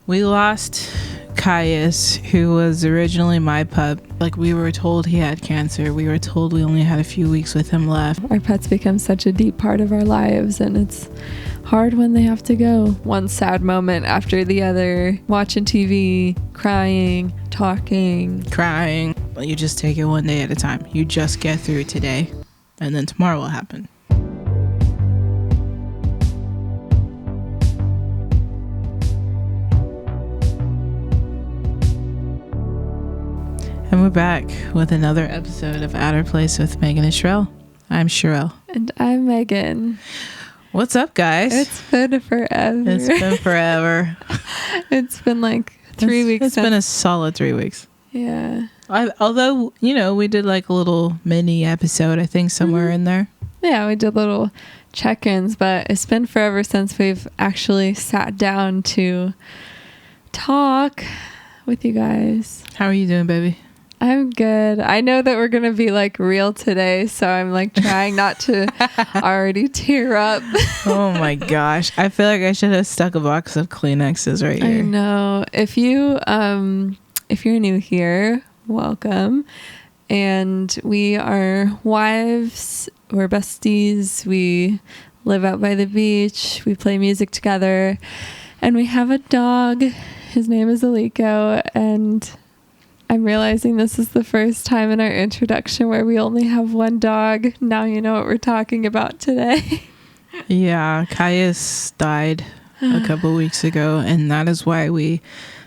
We lost Caius, who was originally my pup. Like, we were told he had cancer. We were told we only had a few weeks with him left. Our pets become such a deep part of our lives, and it's hard when they have to go. One sad moment after the other, watching TV, crying, talking. But you just take it one day at a time. You just get through today, and then tomorrow will happen. And we're back with another episode of At Our Place with Megan and Sherelle. I'm Sherelle. And I'm Megan. What's up, guys? It's been forever. It's been like 3 weeks. It's been a solid 3 weeks. Yeah. Although, we did like a little mini episode, I think, somewhere in there. Yeah, we did little check-ins, but it's been forever since we've actually sat down to talk with you guys. How are you doing, baby? I'm good. I know that we're going to be like real today, so I'm like trying not to already tear up. Oh my gosh. I feel like I should have stuck a box of Kleenexes right here. I know. If you're new here, welcome. And we are wives, we're besties, we live out by the beach, we play music together, and we have a dog. His name is Aliko, and I'm realizing this is the first time in our introduction where we only have one dog. Now you know what we're talking about today. Yeah, Caius died a couple weeks ago, and that is why we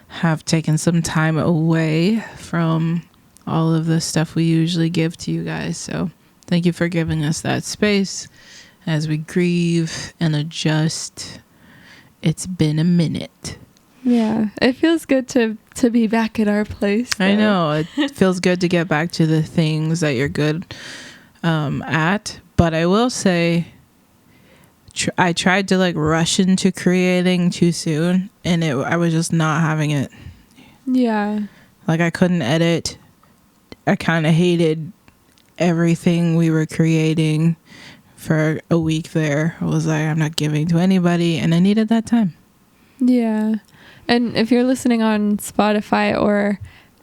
have taken some time away from all of the stuff we usually give to you guys. So thank you for giving us that space as we grieve and adjust. It's been a minute. Yeah, it feels good to be back at our place, though. I know. It feels good to get back to the things that you're good at. But I will say, I tried to like rush into creating too soon, and I was just not having it. Yeah. Like, I couldn't edit. I kind of hated everything we were creating for a week there. I was like, I'm not giving to anybody, and I needed that time. Yeah. And if you're listening on Spotify or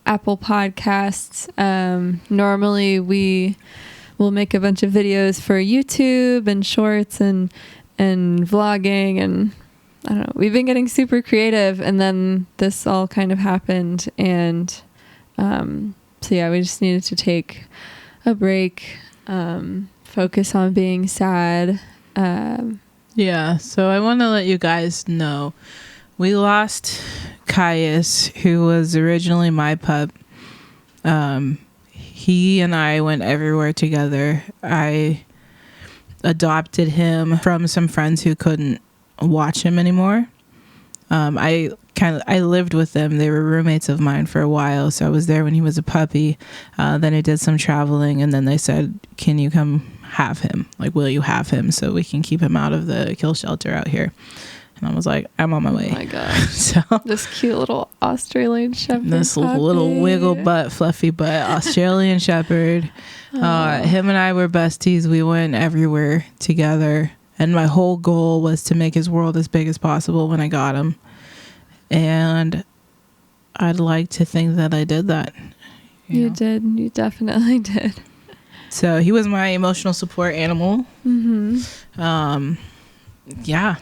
Apple Podcasts, normally we will make a bunch of videos for YouTube and shorts and vlogging, and I don't know. We've been getting super creative, and then this all kind of happened, and so yeah, we just needed to take a break, focus on being sad. Yeah, so I want to let you guys know. We lost Caius, who was originally my pup. He and I went everywhere together. I adopted him from some friends who couldn't watch him anymore. I lived with them. They were roommates of mine for a while, so I was there when he was a puppy. Then I did some traveling, and then they said, "Can you come have him? Like, will you have him so we can keep him out of the kill shelter out here?" And I was like, I'm on my way. Oh my gosh. So this cute little Australian Shepherd. This little wiggle butt, fluffy butt Australian Shepherd. Him and I were besties. We went everywhere together. And my whole goal was to make his world as big as possible when I got him. And I'd like to think that I did that. You did. You definitely did. So he was my emotional support animal. Mm-hmm. Yeah.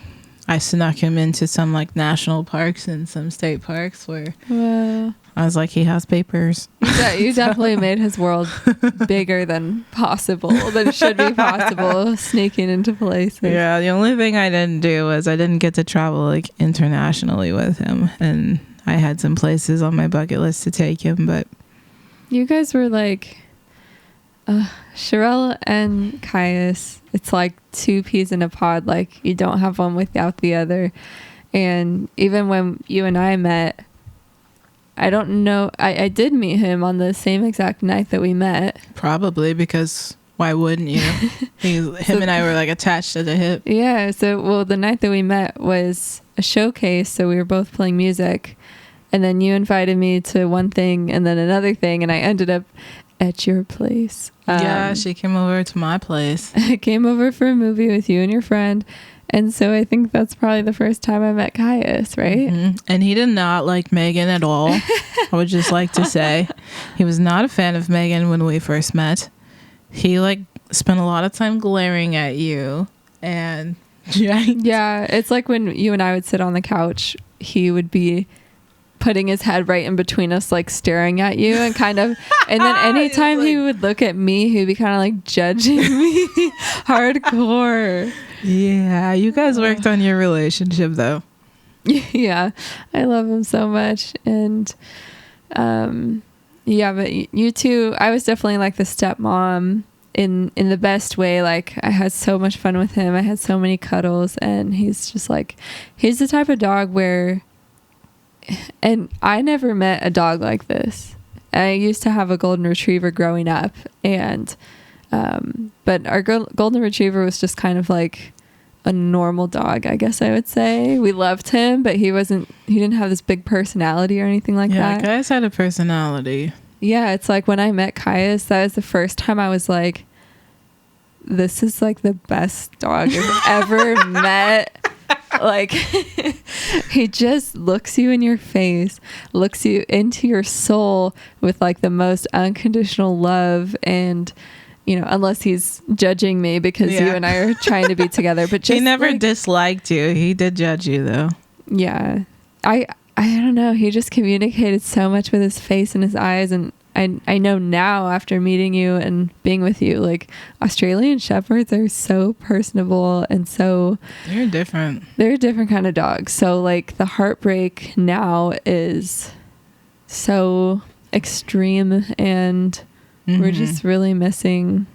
I snuck him into some like national parks and some state parks where I was like, he has papers. You definitely made his world bigger than possible, than should be possible, sneaking into places. Yeah, the only thing I didn't do was I didn't get to travel like internationally with him, and I had some places on my bucket list to take him, but you guys were like Sherelle and Caius, it's like two peas in a pod. Like, you don't have one without the other. And even when you and I met, I don't know, I did meet him on the same exact night that we met. Probably, because why wouldn't you? Him and I were like attached at the hip. Yeah, so well, the night that we met was a showcase, so we were both playing music, and then you invited me to one thing and then another thing, and I ended up at your place. Yeah, she came over to my place. I came over for a movie with you and your friend, And so I think that's probably the first time I met Caius, right? Mm-hmm. And he did not like Megan at all. I would just like to say he was not a fan of Megan when we first met. He like spent a lot of time glaring at you, and yeah, it's like when you and I would sit on the couch, he would be putting his head right in between us, like staring at you, and kind of, and then anytime he would look at me, he'd be kind of like judging me hardcore. Yeah, you guys worked on your relationship though. Yeah, I love him so much. And yeah, but you two, I was definitely like the stepmom in the best way. Like, I had so much fun with him. I had so many cuddles, and he's just like, he's the type of dog where, and I never met a dog like this. I used to have a golden retriever growing up, and but our golden retriever was just kind of like a normal dog, I guess I would say. We loved him, but he didn't have this big personality or anything like that. Yeah, Caius had a personality. Yeah, it's like when I met Caius, that was the first time I was like, this is like the best dog I've ever met. Like, he just looks you in your face, looks you into your soul with like the most unconditional love. And, you know, unless he's judging me because you and I are trying to be together, but just he never disliked you. He did judge you though. Yeah. I don't know. He just communicated so much with his face and his eyes. And I know now, after meeting you and being with you, like, Australian Shepherds are so personable and so... They're different. They're a different kind of dog. So, like, the heartbreak now is so extreme, and we're just really missing,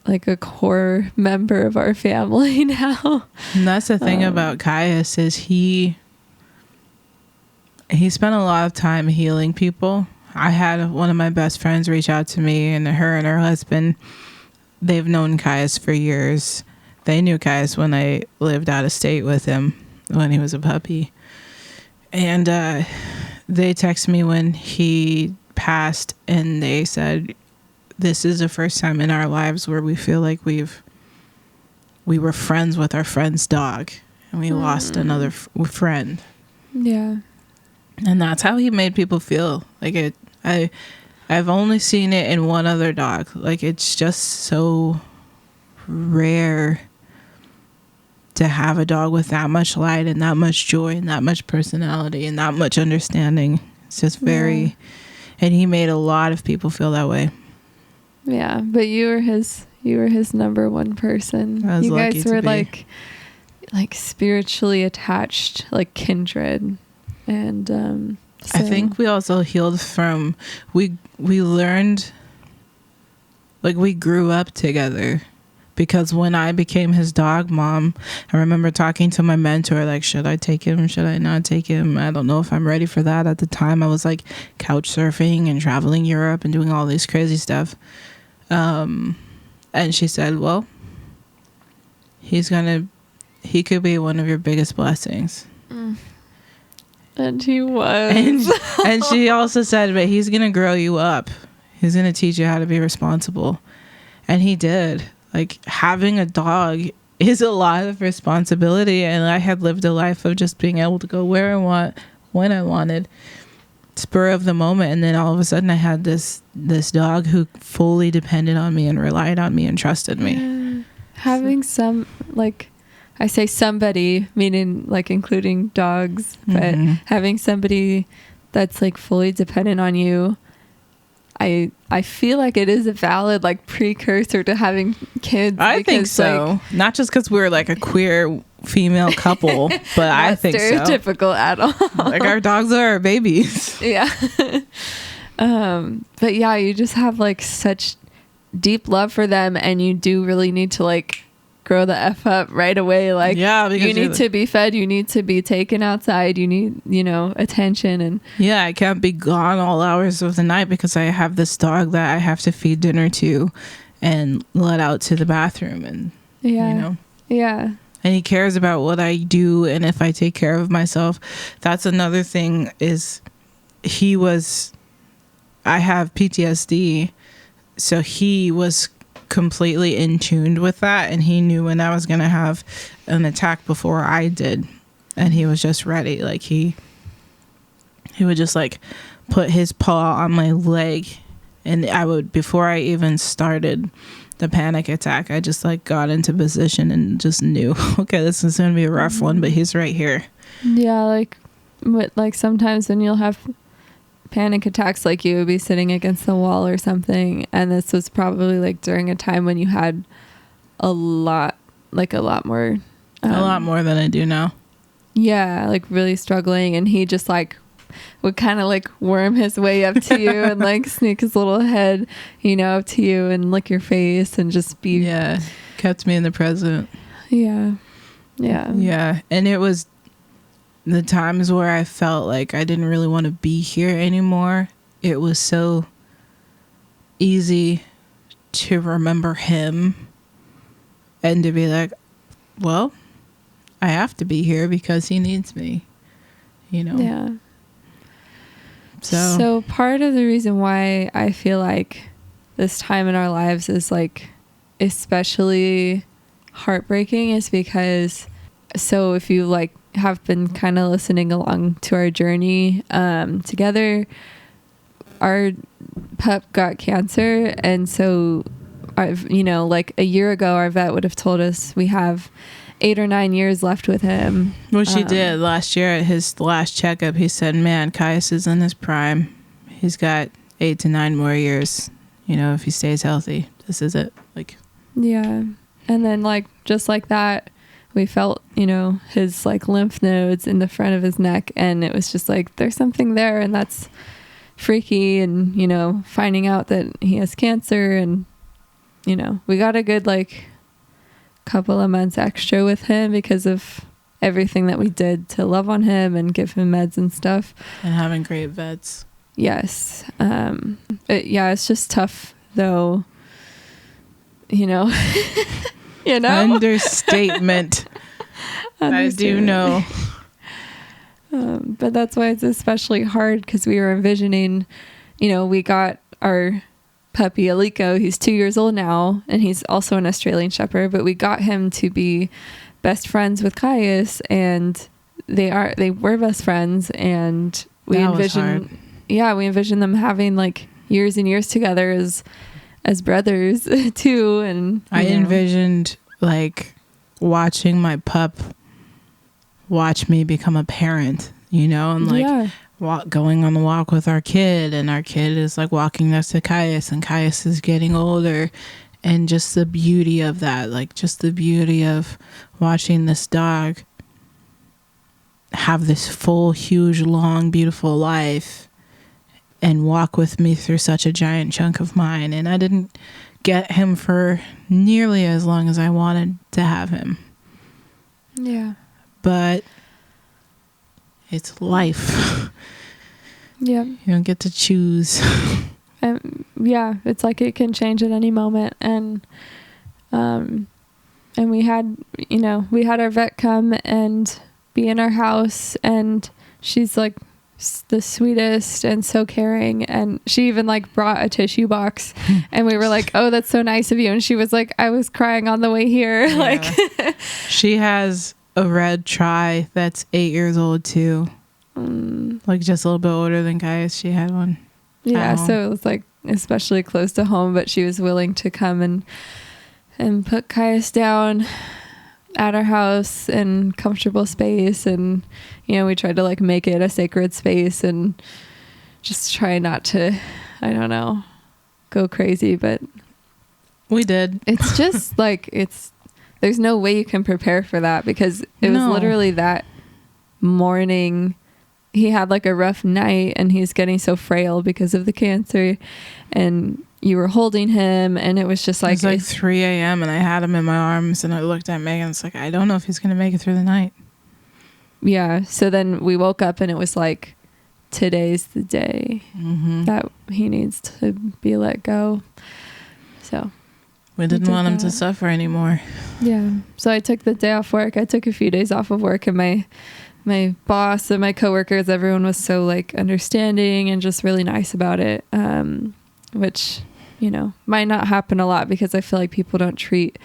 like, a core member of our family now. And that's the thing about Caius is he spent a lot of time healing people. I had one of my best friends reach out to me, and her husband, they've known Caius for years. They knew Caius when I lived out of state with him when he was a puppy. And they texted me when he passed, and they said, this is the first time in our lives where we feel like we were friends with our friend's dog, and we lost another friend. Yeah. And that's how he made people feel. Like, I've only seen it in one other dog. Like, it's just so rare to have a dog with that much light and that much joy and that much personality and that much understanding. It's just very, and he made a lot of people feel that way. Yeah, but you were his number one person. I was you lucky guys to were be. like spiritually attached, like kindred. And so. I think we also healed from, we learned, like, we grew up together, because when I became his dog mom, I remember talking to my mentor, like, should I take him? Should I not take him? I don't know if I'm ready for that. At the time, I was like couch surfing and traveling Europe and doing all this crazy stuff. And she said, well, he could be one of your biggest blessings. And he was. And she also said, but he's going to grow you up. He's going to teach you how to be responsible. And he did. Like, having a dog is a lot of responsibility. And I had lived a life of just being able to go where I want, when I wanted, spur of the moment. And then all of a sudden I had this dog who fully depended on me and relied on me and trusted me. Yeah. Having some, like, I say somebody, meaning like including dogs, but having somebody that's like fully dependent on you, I feel like it is a valid like precursor to having kids. I think so. Like, not just because we're like a queer female couple, but I think stereotypical at all. Like, our dogs are our babies. Yeah. But yeah, you just have like such deep love for them, and you do really need to like grow the F up right away. Like, yeah, because you need to be fed, you need to be taken outside, you need, attention. And yeah, I can't be gone all hours of the night because I have this dog that I have to feed dinner to and let out to the bathroom. And yeah. And he cares about what I do and if I take care of myself. That's another thing, is I have PTSD, so he was completely in tuned with that, and he knew when I was gonna have an attack before I did, and he was just ready. Like he would just like put his paw on my leg, and I would, before I even started the panic attack, I just like got into position and just knew, okay, this is gonna be a rough one, but he's right here. Yeah, like sometimes when you'll have panic attacks, like you would be sitting against the wall or something, and this was probably like during a time when you had a lot more a lot more than I do now. Yeah, like really struggling, and he just like would kind of like worm his way up to you and like sneak his little head, up to you and lick your face and just be kept me in the present. Yeah. And it was the times where I felt like I didn't really want to be here anymore. It was so easy to remember him and to be like, well, I have to be here because he needs me, Yeah. So part of the reason why I feel like this time in our lives is like especially heartbreaking is because, so if you like have been kind of listening along to our journey together, our pup got cancer, and so like a year ago our vet would have told us we have 8 or 9 years left with him. Well, she did last year at his last checkup. He said, man, Caius is in his prime. He's got 8 to 9 more years, if he stays healthy. This is it. Like, yeah. And then like just like that, we felt his like lymph nodes in the front of his neck, and it was just like there's something there, and that's freaky. And finding out that he has cancer, and we got a good like couple of months extra with him because of everything that we did to love on him and give him meds and stuff, and having great vets. Yes. It's just tough though, Understatement. I do know. But that's why it's especially hard, because we were envisioning, we got our puppy Aliko. He's 2 years old now, and he's also an Australian Shepherd, but we got him to be best friends with Caius, and they were best friends, and we envisioned them having like years and years together as brothers too. And I envisioned like watching my pup watch me become a parent, and like going on the walk with our kid, and our kid is like walking next to Caius, and Caius is getting older, and just the beauty of that, like just the beauty of watching this dog have this full, huge, long, beautiful life and walk with me through such a giant chunk of mine. And I didn't get him for nearly as long as I wanted to have him. Yeah. But it's life. Yeah. You don't get to choose. It's like it can change at any moment. And we had our vet come and be in our house, and she's like the sweetest and so caring, and she even like brought a tissue box, and we were like, oh, that's so nice of you. And she was like, I was crying on the way here. Yeah. Like she has a red tri that's 8 years old too. Like just a little bit older than Caius. She had one. Yeah, so it was like especially close to home, but she was willing to come and put Caius down at our house in comfortable space, and we tried to like make it a sacred space and just try not to, I don't know, go crazy, but we did. It's just like there's no way you can prepare for that, because it was literally that morning he had like a rough night, and he's getting so frail because of the cancer, and you were holding him, and it was just like, it was like 3 a.m. and I had him in my arms, and I looked at Megan. It's like, I don't know if he's going to make it through the night. Yeah. So then we woke up, and it was like, today's the day that he needs to be let go. So we didn't want him to suffer anymore. Yeah. So I took the day off work. I took a few days off of work, and my boss and my coworkers, everyone was so like understanding and just really nice about it. Which might not happen a lot because I feel like people don't treat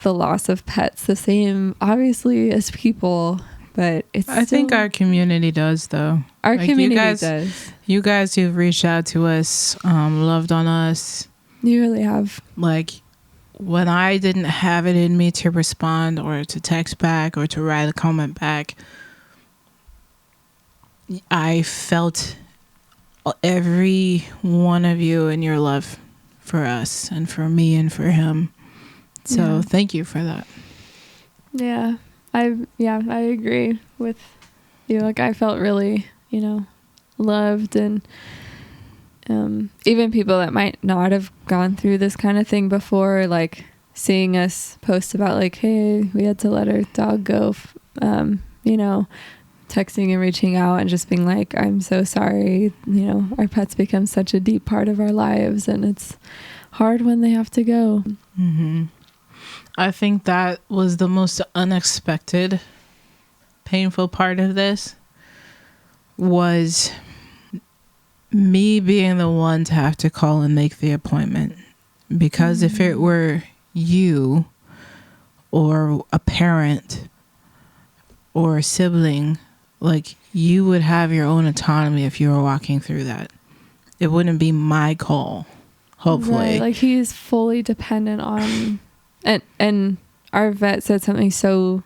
the loss of pets the same, obviously, as people. But I think our community does, though. Our community does. You guys who've reached out to us, loved on us. You really have. Like, when I didn't have it in me to respond or to text back or to write a comment back, I felt every one of you and your love for us and for me and for him. So thank you for that. Yeah. I agree with you. Like, I felt really, loved, and even people that might not have gone through this kind of thing before, like seeing us post about like, hey, we had to let our dog go, texting and reaching out and just being like, I'm so sorry. Our pets become such a deep part of our lives, and it's hard when they have to go. Mm-hmm. I think that was the most unexpected, painful part of this, was me being the one to have to call and make the appointment. Because if it were you or a parent or a sibling, like, you would have your own autonomy if you were walking through that. It wouldn't be my call, hopefully. Right, like, he's fully dependent on... And our vet said something so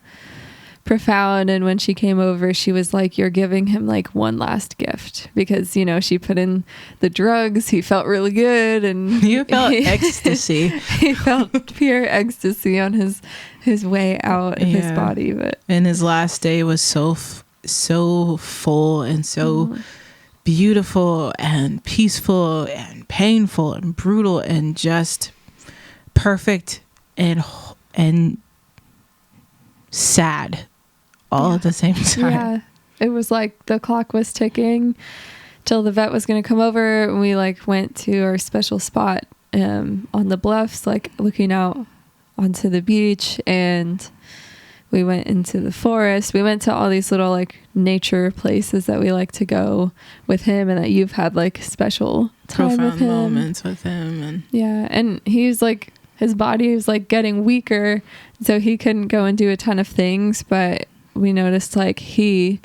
profound, and when she came over, she was like, you're giving him like one last gift, because she put in the drugs. He felt really good, and you felt ecstasy. He felt pure ecstasy on his way out of his body. And his last day was so full and so beautiful and peaceful and painful and brutal and just perfect and sad all at the same time. Yeah, it was like the clock was ticking till the vet was going to come over, and we like went to our special spot on the bluffs, like looking out onto the beach, and we went into the forest. We went to all these little like nature places that we like to go with him, and that you've had like special time with him, moments with him. And he's like, his body was like getting weaker, so he couldn't go and do a ton of things, but we noticed like he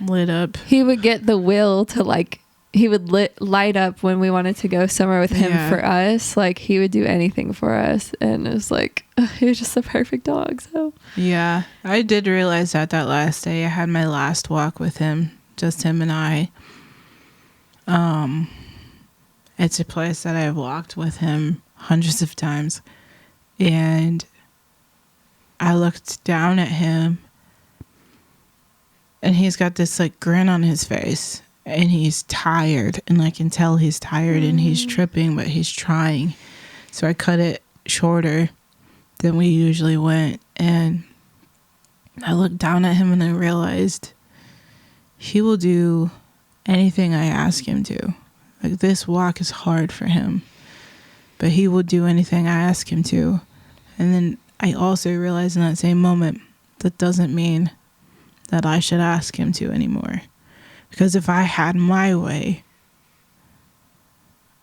lit up. He would get the will to like, he would light up when we wanted to go somewhere with him for us. Like, he would do anything for us, and it was like, he was just a perfect dog. So yeah, I did realize that last day I had my last walk with him, just him and I. It's a place that I've walked with him hundreds of times, and I looked down at him, and he's got this like grin on his face, and he's tired, and I can tell he's tired, and he's tripping, but he's trying. So I cut it shorter than we usually went, and I looked down at him, and I realized he will do anything I ask him to. Like, this walk is hard for him, but he will do anything I ask him to. And then I also realized in that same moment, that doesn't mean that I should ask him to anymore. Because if I had my way,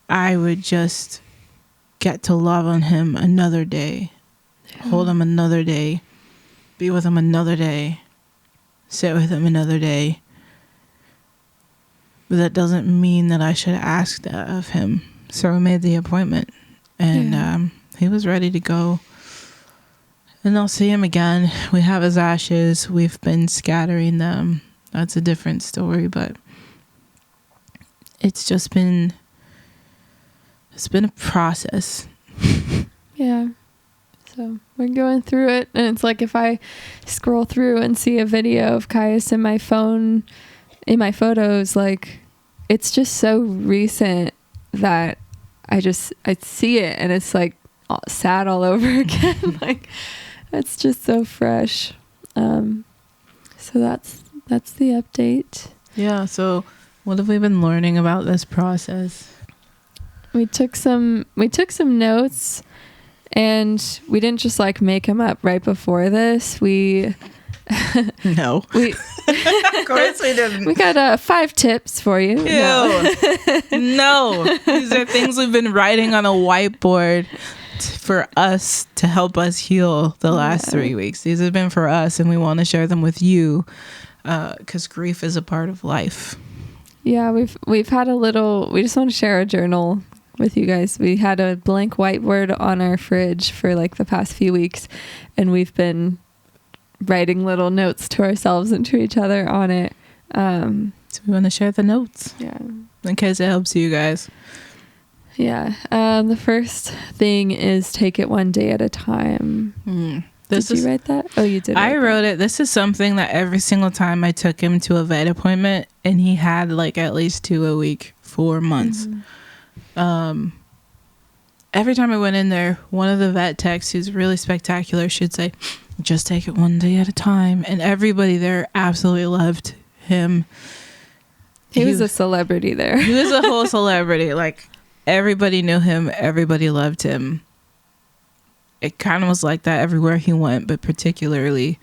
I would just get to love on him another day, hold him another day, be with him another day, sit with him another day. But that doesn't mean that I should ask that of him. So we made the appointment, and he was ready to go. And I'll see him again. We have his ashes. We've been scattering them. That's a different story, but it's been a process. Yeah. So we're going through it, and it's like, if I scroll through and see a video of Caius in my phone, in my photos, like, it's just so recent that I see it, and it's like sad all over again. Like, it's just so fresh. So that's the update. Yeah. So what have we been learning about this process? We took some notes, and we didn't just like make them up right before this. We no. Of course we didn't. We got 5 tips for you. Ew. No. No. These are things we've been writing on a whiteboard for us to help us heal the last 3 weeks. These have been for us, and we want to share them with you because grief is a part of life. Yeah, we've had a little. We just want to share a journal with you guys. We had a blank whiteboard on our fridge for like the past few weeks, and we've been writing little notes to ourselves and to each other on it. So we want to share the notes. Yeah. In case it helps you guys. Yeah. The first thing is take it one day at a time. Did you write that? Oh, you did. I wrote it. This is something that every single time I took him to a vet appointment, and he had like at least 2 a week for months. Every time I went in there, one of the vet techs, who's really spectacular, should say, just take it one day at a time. And everybody there absolutely loved him. He was a celebrity there. He was a whole celebrity. Like, everybody knew him. Everybody loved him. It kind of was like that everywhere he went, but particularly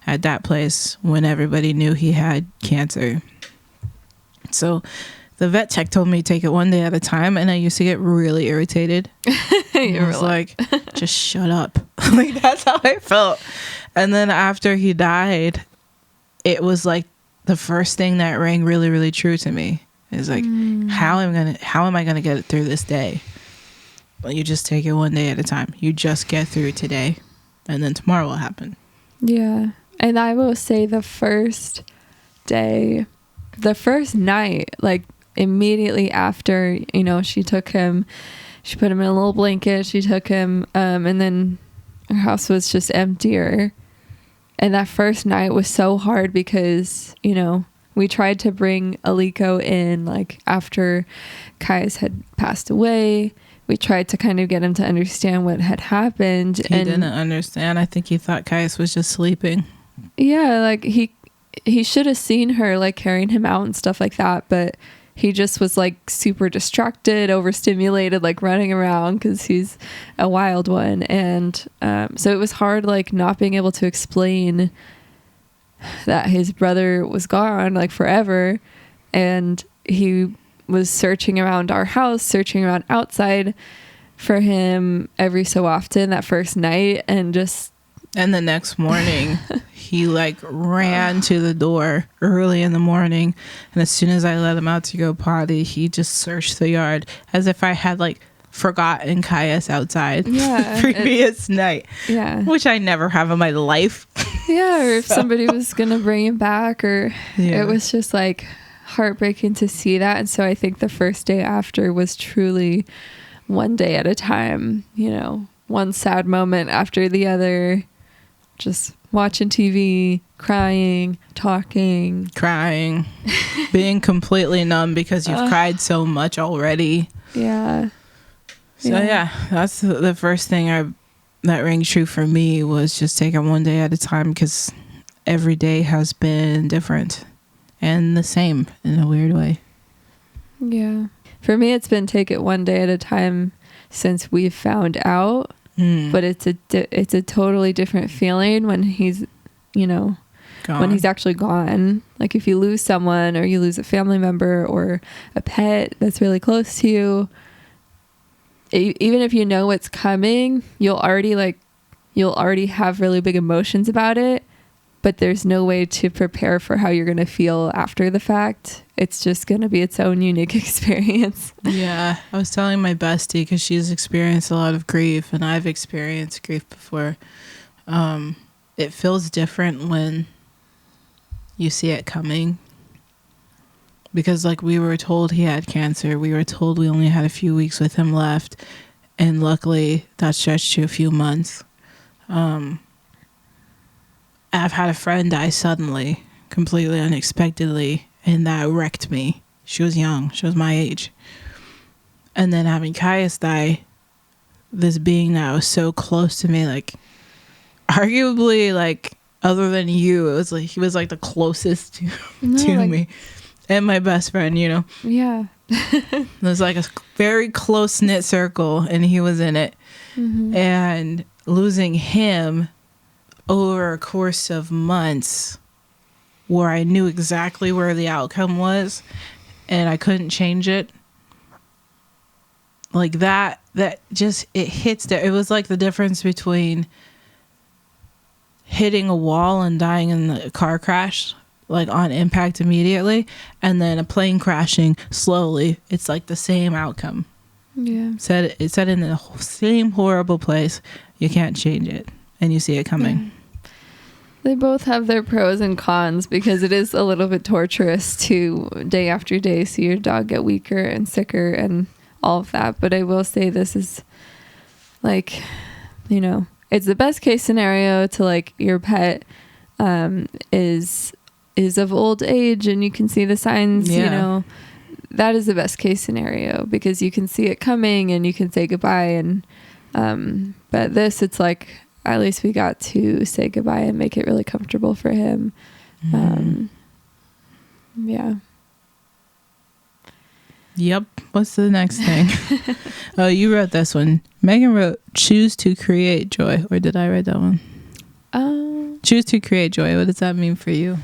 at that place when everybody knew he had cancer. So the vet tech told me to take it one day at a time, and I used to get really irritated. I was like, just shut up. Like, that's how I felt. And then after he died, it was like the first thing that rang really, really true to me. Is like, how am I gonna get through this day? Well, you just take it one day at a time. You just get through today, and then tomorrow will happen. Yeah. And I will say the first night, like immediately after, she took him, she put him in a little blanket, she took him, and then our house was just emptier. And that first night was so hard because, we tried to bring Aliko in like after Kaius had passed away. We tried to kind of get him to understand what had happened. He didn't understand. I think he thought Kaius was just sleeping. Yeah, like he should have seen her like carrying him out and stuff like that, but he just was like super distracted, overstimulated, like running around because he's a wild one. And so it was hard like not being able to explain that his brother was gone like forever. And he was searching around our house, searching around outside for him every so often that first night. And the next morning he like ran to the door early in the morning, and as soon as I let him out to go potty, he just searched the yard as if I had like forgotten Kaius outside the previous night. Yeah, which I never have in my life. Yeah, or if somebody was gonna bring him back, or it was just like heartbreaking to see that. And so I think the first day after was truly one day at a time, one sad moment after the other, just watching TV, crying, talking, being completely numb because you've cried so much already. Yeah. So yeah, that's the first thing that rang true for me, was just take it one day at a time, because every day has been different and the same in a weird way. Yeah. For me, it's been take it one day at a time since we've found out, but it's a totally different feeling when he's, gone. When he's actually gone. Like if you lose someone, or you lose a family member or a pet that's really close to you, even if you know what's coming, you'll already have really big emotions about it, but there's no way to prepare for how you're going to feel after the fact. It's just going to be its own unique experience. Yeah. I was telling my bestie, because she's experienced a lot of grief, and I've experienced grief before. It feels different when you see it coming. Because like we were told he had cancer. We were told we only had a few weeks with him left. And luckily that stretched to a few months. I've had a friend die suddenly, completely unexpectedly, and that wrecked me. She was young. She was my age. And then having Kaius die, this being that was so close to me, like arguably, like other than you, it was like he was like the closest to me. And my best friend, Yeah. It was like a very close-knit circle, and he was in it. Mm-hmm. And losing him over a course of months where I knew exactly where the outcome was and I couldn't change it. Like that just, it hits there. It was like the difference between hitting a wall and dying in the car crash, like on impact immediately, and then a plane crashing slowly. It's like the same outcome. Yeah. It's set in the same horrible place. You can't change it, and you see it coming. They both have their pros and cons, because it is a little bit torturous to day after day see your dog get weaker and sicker and all of that. But I will say this is like, you know, it's the best case scenario to like your pet is of old age and you can see the signs, you know, that is the best case scenario because you can see it coming and you can say goodbye. And but this, it's like, at least we got to say goodbye and make it really comfortable for him. Yeah. Yep. What's the next thing? Oh, you wrote this one. Megan wrote, choose to create joy. Or did I write that one? Choose to create joy. What does that mean for you?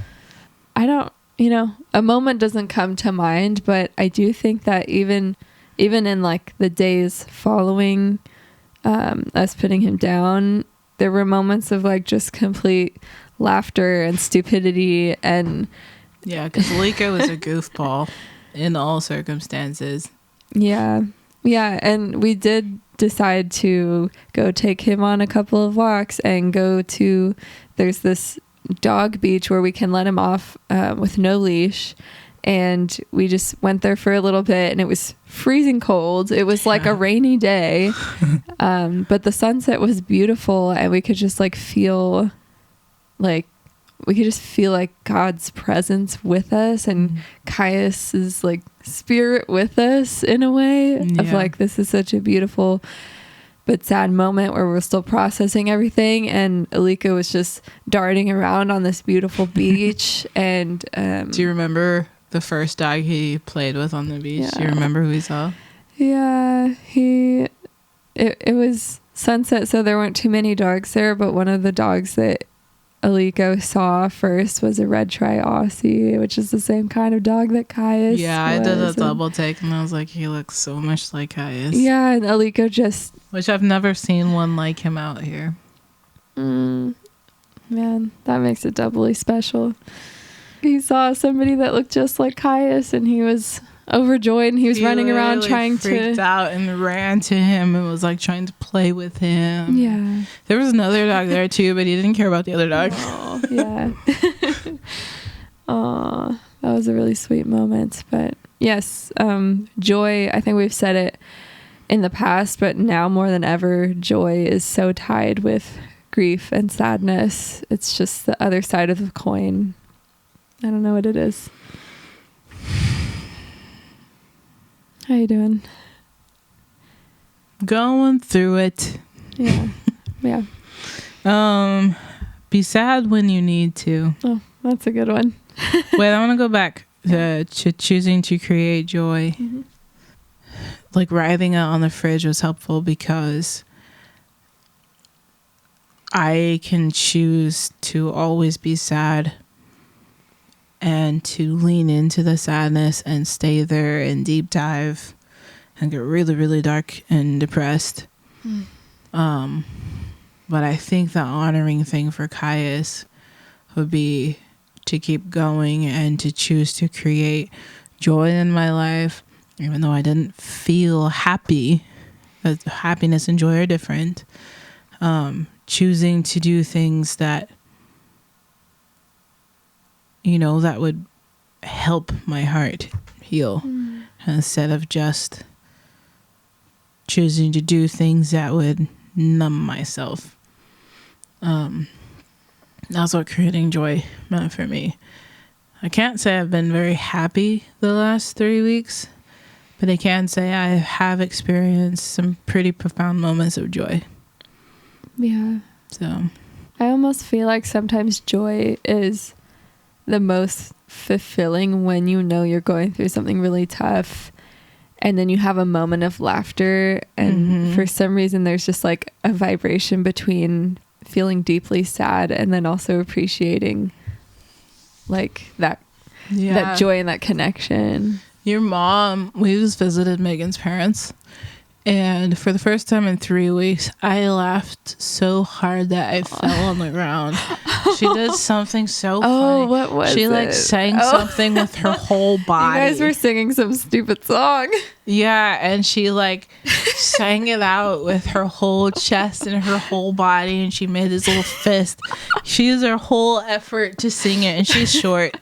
I don't, you know, a moment doesn't come to mind, but I do think that even in like the days following us putting him down, there were moments of like just complete laughter and stupidity. And yeah, because Lika was a goofball in all circumstances. Yeah. And we did decide to go take him on a couple of walks and go to, there's this dog beach where we can let him off with no leash. And we just went there for a little bit and it was freezing cold. It was like a rainy day. But the sunset was beautiful and we could just like feel like God's presence with us and Caius's like spirit with us in a way of like, this is such a beautiful but sad moment where we're still processing everything. And Alika was just darting around on this beautiful beach. And do you remember the first dog he played with on the beach? Yeah. Do you remember who he saw? Yeah, it was sunset, so there weren't too many dogs there, but one of the dogs that Alika saw first was a red Tri-Aussie, which is the same kind of dog that Caius was. I did a double take and I was like, he looks so much like Caius. Yeah, and Alika just... Which I've never seen one like him out here. Man, that makes it doubly special. He saw somebody that looked just like Caius and he was overjoyed and he was running around trying to... freaked out and ran to him and was like trying to play with him. Yeah. There was another dog there too, but he didn't care about the other dog. Oh, yeah. Oh, that was a really sweet moment. But yes, joy, I think we've said it in the past, but now more than ever, joy is so tied with grief and sadness. It's just the other side of the coin. I don't know what it is. How you doing? Going through it. Yeah. Be sad when you need to. Oh, that's a good one. Wait, I want to go back to choosing to create joy. Mm-hmm. Like writing it on the fridge was helpful because I can choose to always be sad and to lean into the sadness and stay there and deep dive and get really, really dark and depressed. But I think the honoring thing for Caius would be to keep going and to choose to create joy in my life, even though I didn't feel happy. Happiness and joy are different. Choosing to do things that, you know, that would help my heart heal instead of just choosing to do things that would numb myself. That's what creating joy meant for me. I can't say I've been very happy the last 3 weeks, but I can say I have experienced some pretty profound moments of joy. Yeah. So I almost feel like sometimes joy is the most fulfilling when you know you're going through something really tough and then you have a moment of laughter and for some reason there's just like a vibration between feeling deeply sad and then also appreciating like that joy and that connection. Your mom, we just visited Megan's parents, and for the first time in 3 weeks, I laughed so hard that I fell on the ground. She did something so funny. What was she it? sang something with her whole body. You guys were singing some stupid song. Yeah, and she sang it out with her whole chest and her whole body, and she made this little fist. She used her whole effort to sing it, and she's short.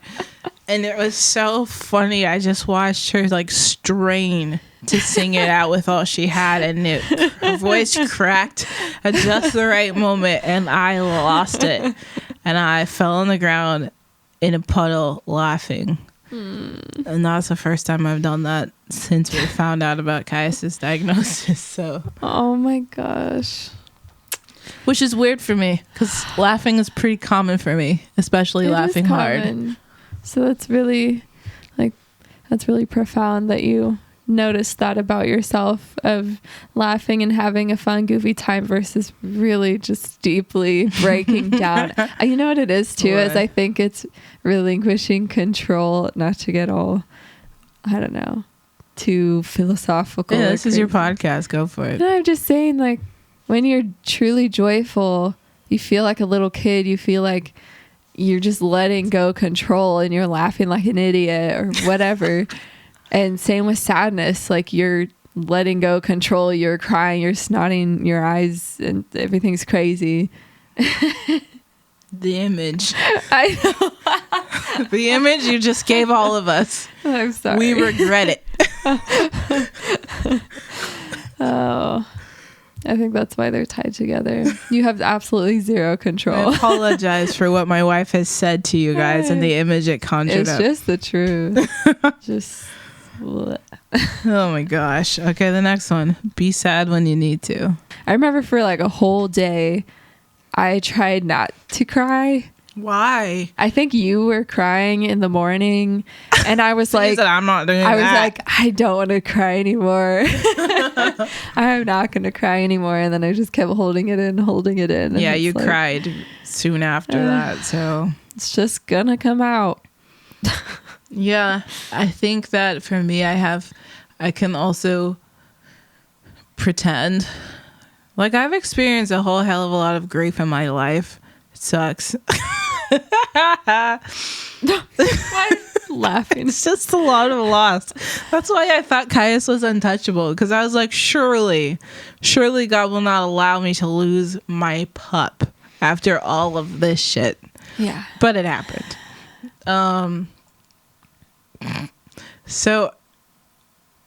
And it was so funny. I just watched her strain to sing it out with all she had, and her voice cracked at just the right moment, and I lost it. And I fell on the ground in a puddle laughing. And that's the first time I've done that since we found out about Caius' diagnosis. So, oh my gosh. Which is weird for me, because laughing is pretty common for me, especially laughing hard. So that's really profound that you noticed that about yourself, of laughing and having a fun, goofy time versus really just deeply breaking down. You know what it is too, is I think it's relinquishing control, not to get all, I don't know, too philosophical. Yeah, this is your podcast. Go for it. No, I'm just saying, like, when you're truly joyful, you feel like a little kid. You feel like you're just letting go control, and you're laughing like an idiot or whatever. And same with sadness, like you're letting go control, you're crying, you're snotting your eyes, and everything's crazy. The image. I know. The image you just gave all of us. I'm sorry. We regret it. Oh, I think that's why they're tied together. You have absolutely zero control. I apologize for what my wife has said to you guys and the image it conjured up. It's just the truth. Just... Oh my gosh. Okay, the next one. Be sad when you need to. I remember for like a whole day, I tried not to cry. Why? I think you were crying in the morning, and I was like, I'm not doing that. I was like, I don't want to cry anymore. I'm not going to cry anymore. And then I just kept holding it in. And yeah, you cried soon after that. So it's just going to come out. Yeah, I think that for me, I can also pretend. Like, I've experienced a whole hell of a lot of grief in my life. It sucks. Why laughing? It's just a lot of loss. That's why I thought Caius was untouchable, because I was like, surely God will not allow me to lose my pup after all of this shit. Yeah. But it happened. So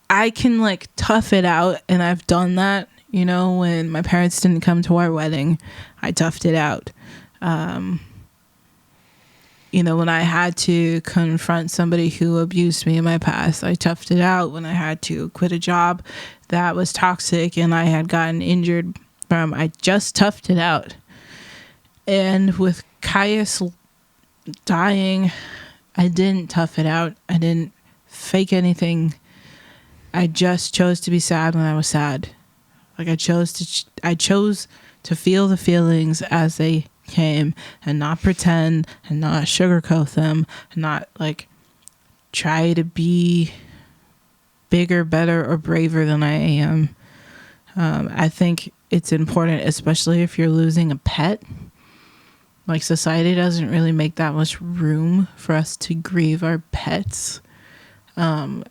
I can like tough it out, and I've done that, you know, when my parents didn't come to our wedding, I toughed it out. You know, when I had to confront somebody who abused me in my past, I toughed it out. When I had to quit a job that was toxic and I had gotten injured from, I just toughed it out. And with Caius dying, I didn't tough it out. I didn't fake anything. I just chose to be sad when I was sad. Like, I chose to feel the feelings as they came, and not pretend, and not sugarcoat them, and not like try to be bigger, better, or braver than I am. I think it's important, especially if you're losing a pet. Like, society doesn't really make that much room for us to grieve our pets,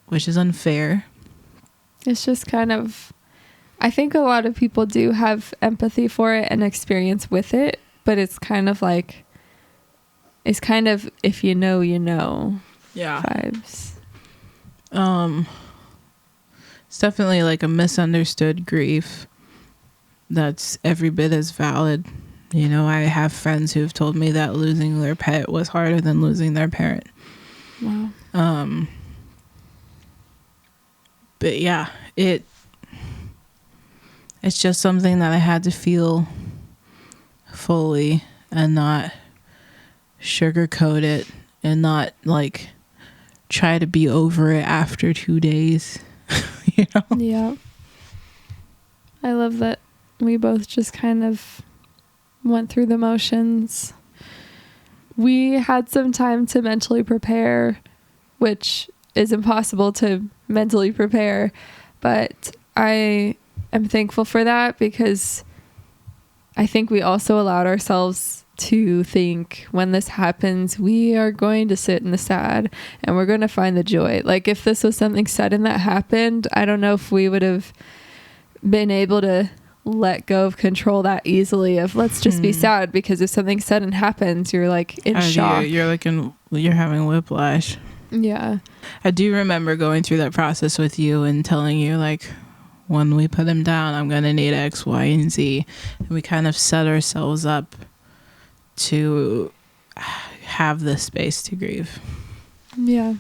which is unfair. It's just kind of, I think a lot of people do have empathy for it and experience with it, but it's kind of like, it's kind of, if you know, you know, yeah, vibes. It's definitely like a misunderstood grief that's every bit as valid. You know, I have friends who've told me that losing their pet was harder than losing their parent. Wow. But yeah, it's just something that I had to feel fully and not sugarcoat it and not like try to be over it after 2 days. You know? Yeah. I love that we both just kind of went through the motions. we had some time to mentally prepare, which is impossible to mentally prepare. But I am thankful for that, because I think we also allowed ourselves to think, when this happens, we are going to sit in the sad and we're going to find the joy. Like, if this was something sudden that happened, I don't know if we would have been able to let go of control that easily of let's just be sad, because if something sudden happens, you're like in shock. You're having whiplash. Yeah. I do remember going through that process with you and telling you, like, when we put him down, I'm going to need X, Y, and Z. And we kind of set ourselves up to have the space to grieve. Yeah.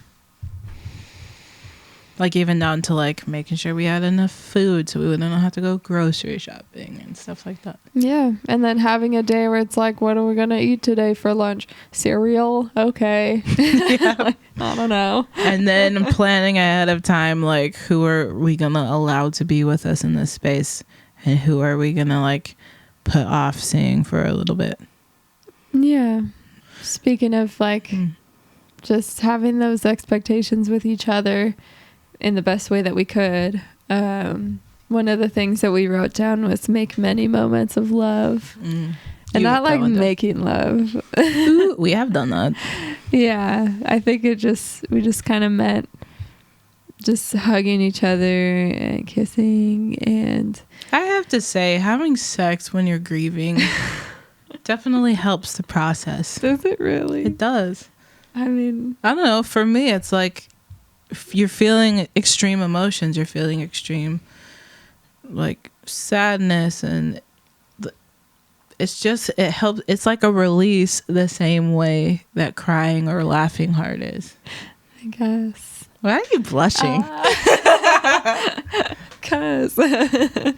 Like, even down to, like, making sure we had enough food so we wouldn't have to go grocery shopping and stuff like that. Yeah. And then having a day where it's like, what are we going to eat today for lunch? Cereal? Okay. Yeah. Like, I don't know. And then planning ahead of time, like, who are we going to allow to be with us in this space? And who are we going to, like, put off seeing for a little bit? Yeah. Speaking of, like, just having those expectations with each other in the best way that we could. One of the things that we wrote down was make many moments of love. And not like making love. Ooh, we have done that. Yeah. I think we just kind of meant just hugging each other and kissing. And I have to say, having sex when you're grieving definitely helps the process. Does it really? It does. I mean, I don't know. For me, it's like, if you're feeling extreme emotions, you're feeling extreme, like, sadness, and it's just, it helps. It's like a release the same way that crying or laughing hard is, I guess. Why are you blushing? Cause yeah,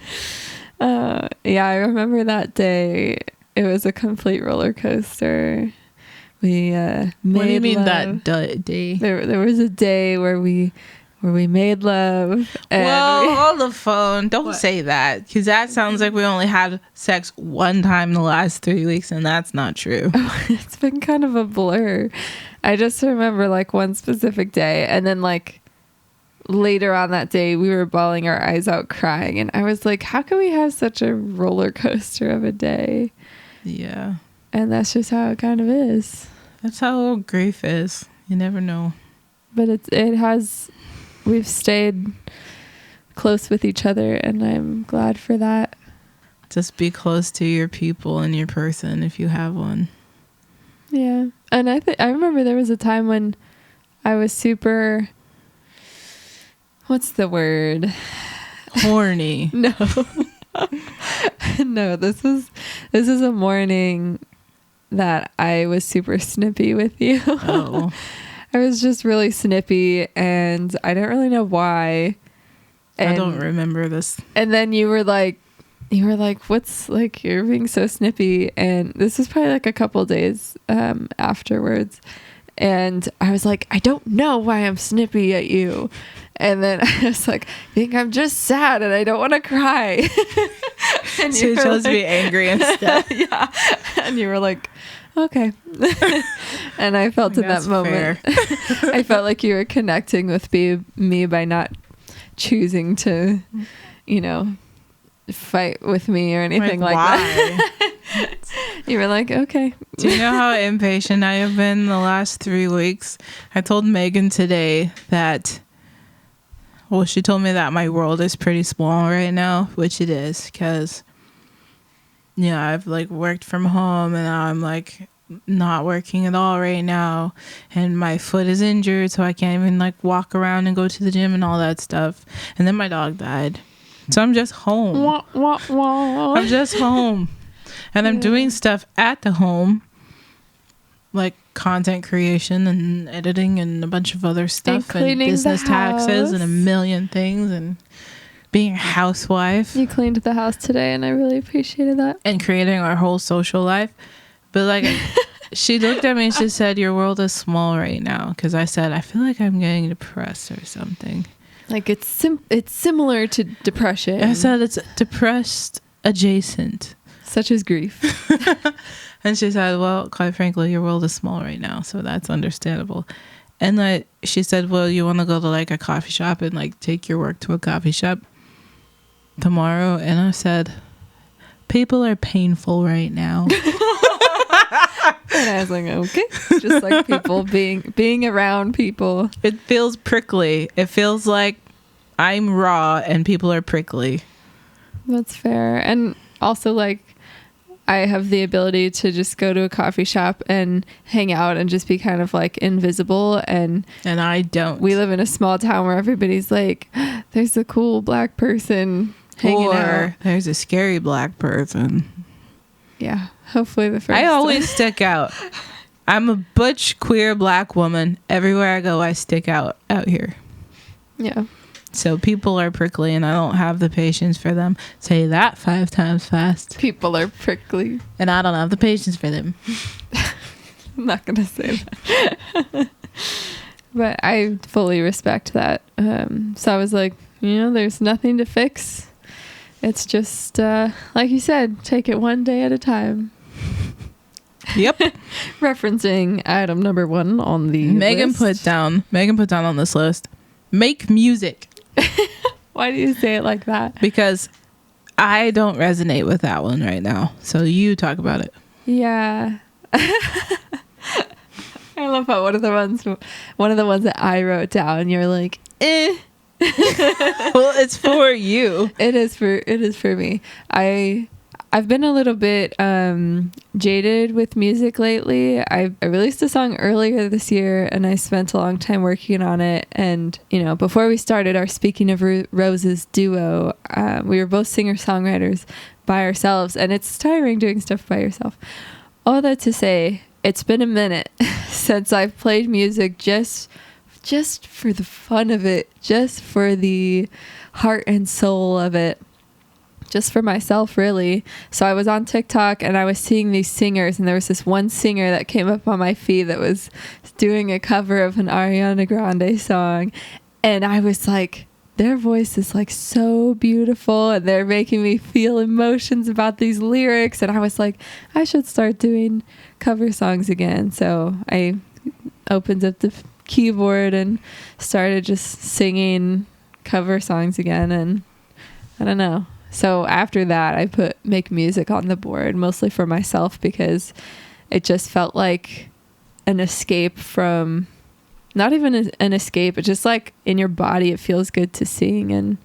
I remember that day. It was a complete roller coaster. We made What do you mean love. that day? There was a day where we made love. And Well, hold the phone. Don't say that, because that sounds like we only had sex one time in the last 3 weeks, and that's not true. It's been kind of a blur. I just remember, like, one specific day, and then, like, later on that day, we were bawling our eyes out crying, and I was like, how can we have such a roller coaster of a day? Yeah. And that's just how it kind of is. That's how grief is. You never know. But we've stayed close with each other, and I'm glad for that. Just be close to your people and your person if you have one. Yeah. And I remember there was a time when I was super, what's the word? Horny. No. No, this is a morning that I was super snippy with you. Oh. I was just really snippy, and I don't really know why. And, I don't remember this. And then you were like, what's, like, you're being so snippy. And this was probably like a couple days afterwards. And I was like, I don't know why I'm snippy at you. And then I was like, I think I'm just sad and I don't want to cry. And so you're supposed to be angry instead. Yeah. And you were like, okay. And I felt in that moment, I felt like you were connecting with me by not choosing to, fight with me or anything like that. You were like, okay. Do you know how impatient I have been the last 3 weeks? I told Megan today that, well, she told me that my world is pretty small right now, which it is, because, I've, like, worked from home, and now I'm, like, not working at all right now, and my foot is injured, so I can't even, like, walk around and go to the gym and all that stuff. And then my dog died. So I'm just home. Wah, wah, wah. I'm just home. And I'm doing stuff at the home, like content creation and editing and a bunch of other stuff, and business taxes and a million things, and being a housewife. You cleaned the house today, and I really appreciated that. And creating our whole social life. But, like, she looked at me and she said, your world is small right now. Because I said, I feel like I'm getting depressed or something. Like, it's similar to depression. I said it's depressed adjacent. Such as grief. And she said, well, quite frankly, your world is small right now, so that's understandable. And she said, well, you want to go to like a coffee shop and like take your work to a coffee shop tomorrow? And I said, people are painful right now. And I was like, okay. Just like people being around people. It feels prickly. It feels like I'm raw and people are prickly. That's fair. And also, like, I have the ability to just go to a coffee shop and hang out and just be kind of like invisible. And I don't. We live in a small town where everybody's like, there's a cool black person hanging out. There's a scary black person. Yeah. Hopefully the first. I always stick out. I'm a butch, queer, black woman. Everywhere I go, I stick out here. Yeah. So people are prickly and I don't have the patience for them. Say that 5 times fast. People are prickly. And I don't have the patience for them. I'm not going to say that. But I fully respect that. So I was like, there's nothing to fix. It's just, like you said, take it one day at a time. Yep. Referencing item number 1 on the Megan list. put down on this list. Make music. Why do you say it like that? Because I don't resonate with that one right now. So you talk about it. Yeah. I love how one of the ones that I wrote down, you're like, eh. Well, it's for you. It is for me. I've been a little bit jaded with music lately. I released a song earlier this year and I spent a long time working on it. And, before we started our Speaking of Roses duo, we were both singer-songwriters by ourselves. And it's tiring doing stuff by yourself. All that to say, it's been a minute since I've played music just for the fun of it, just for the heart and soul of it. Just for myself, really. So I was on TikTok and I was seeing these singers, and there was this one singer that came up on my feed that was doing a cover of an Ariana Grande song. And I was like, their voice is like so beautiful and they're making me feel emotions about these lyrics. And I was like, I should start doing cover songs again. So I opened up the keyboard and started just singing cover songs again. And I don't know. So after that, I put make music on the board, mostly for myself, because it just felt like an escape from, not even an escape, it's just like in your body, it feels good to sing. And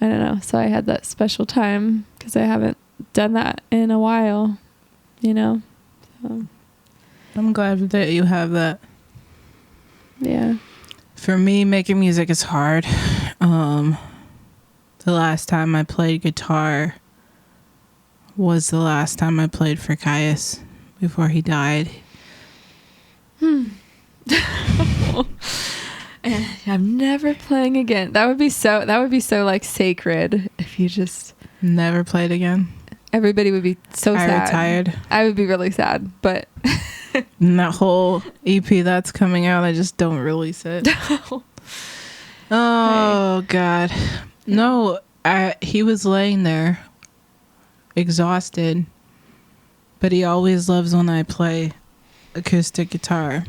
I don't know. So I had that special time because I haven't done that in a while, So. I'm glad that you have that. Yeah. For me, making music is hard. The last time I played guitar was the last time I played for Caius before he died. I'm never playing again. That would be so like sacred if you just never played again. Everybody would be so sad. I retired. I would be really sad, but and that whole EP that's coming out, I just don't release it. Oh God. No, he was laying there exhausted, but he always loves when I play acoustic guitar.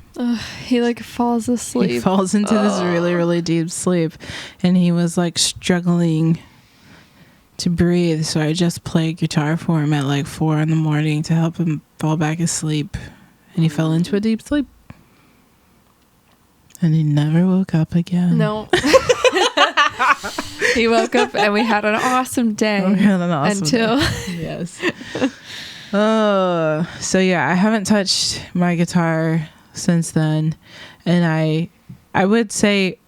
He like falls asleep. He falls into this really, really deep sleep, and he was like struggling to breathe. So I just played guitar for him at like 4 a.m. to help him fall back asleep, and he fell into a deep sleep. And he never woke up again. No. He woke up and we had an awesome day. Until yes. So yeah, I haven't touched my guitar since then. And I would say,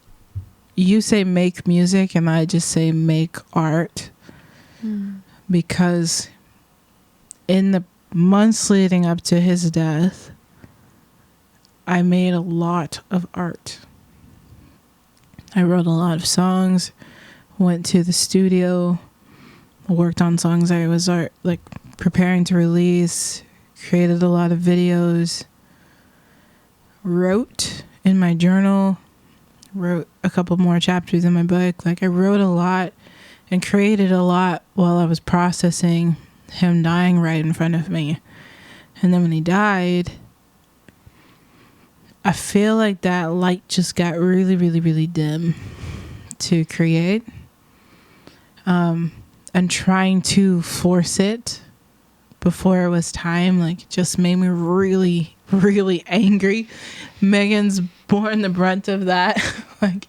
you say make music and I just say make art. Because in the months leading up to his death, I made a lot of art. I wrote a lot of songs, went to the studio, worked on songs I was preparing to release, created a lot of videos, wrote in my journal, wrote a couple more chapters in my book. Like I wrote a lot and created a lot while I was processing him dying right in front of me. And then when he died, I feel like that light just got really, really, really dim to create. And trying to force it before it was time, like, just made me really, really angry. Megan's borne the brunt of that. Like,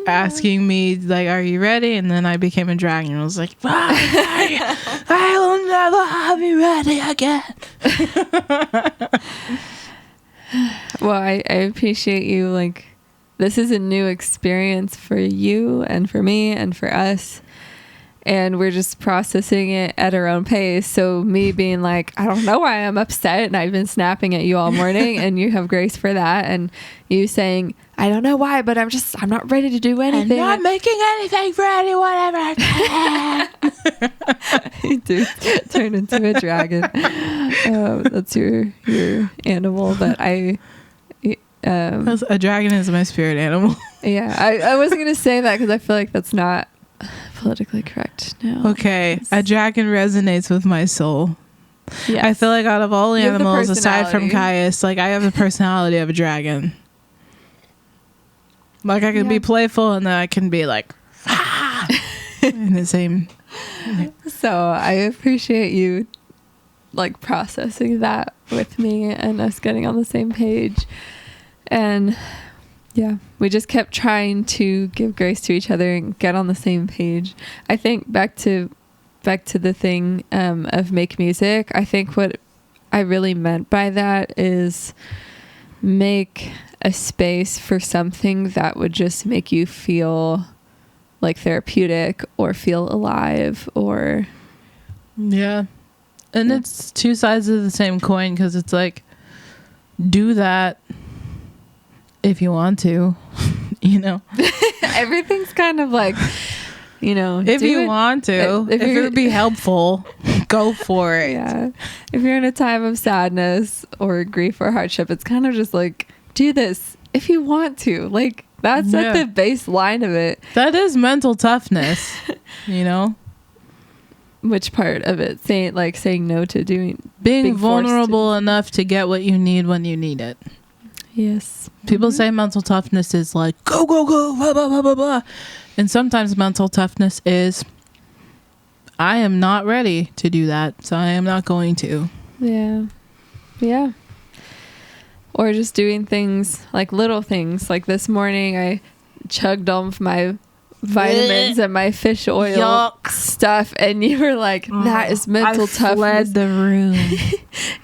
asking me, like, are you ready? And then I became a dragon. I was like, I will never be ready again. Well, I appreciate you. Like, this is a new experience for you and for me and for us. And we're just processing it at our own pace. So me being like, I don't know why I'm upset, and I've been snapping at you all morning, and you have grace for that. And you saying, I don't know why, but I'm not ready to do anything. I'm not making anything for anyone ever. You do turn into a dragon. That's your animal. But a dragon is my spirit animal. Yeah, I wasn't going to say that because I feel like that's not politically correct now. Okay, a dragon resonates with my soul. Yes. I feel like out of all animals aside from Caius, like, I have the personality of a dragon. Like, I can be playful, and then I can be like, in the same. So I appreciate you, like, processing that with me and us getting on the same page. And yeah, we just kept trying to give grace to each other and get on the same page. I think back to the thing of make music. I think what I really meant by that is make a space for something that would just make you feel like therapeutic or feel alive or. Yeah. And it's two sides of the same coin, because it's like, do that if you want to, you know. Everything's kind of like, you know, if you want to, if it would be helpful, go for it. Yeah. If you're in a time of sadness or grief or hardship, it's kind of just like, do this if you want to. Like, that's at the baseline of it. That is mental toughness, you know. Which part of it? Saying no to being vulnerable enough to get what you need when you need it. Yes. People say mental toughness is like, go, go, go, blah, blah, blah, blah, blah. And sometimes mental toughness is, I am not ready to do that, so I am not going to. Yeah. Yeah. Or just doing things, like little things. Like this morning, I chugged on my vitamins and my fish oil stuff, and you were like, that is mental toughness. I fled the room.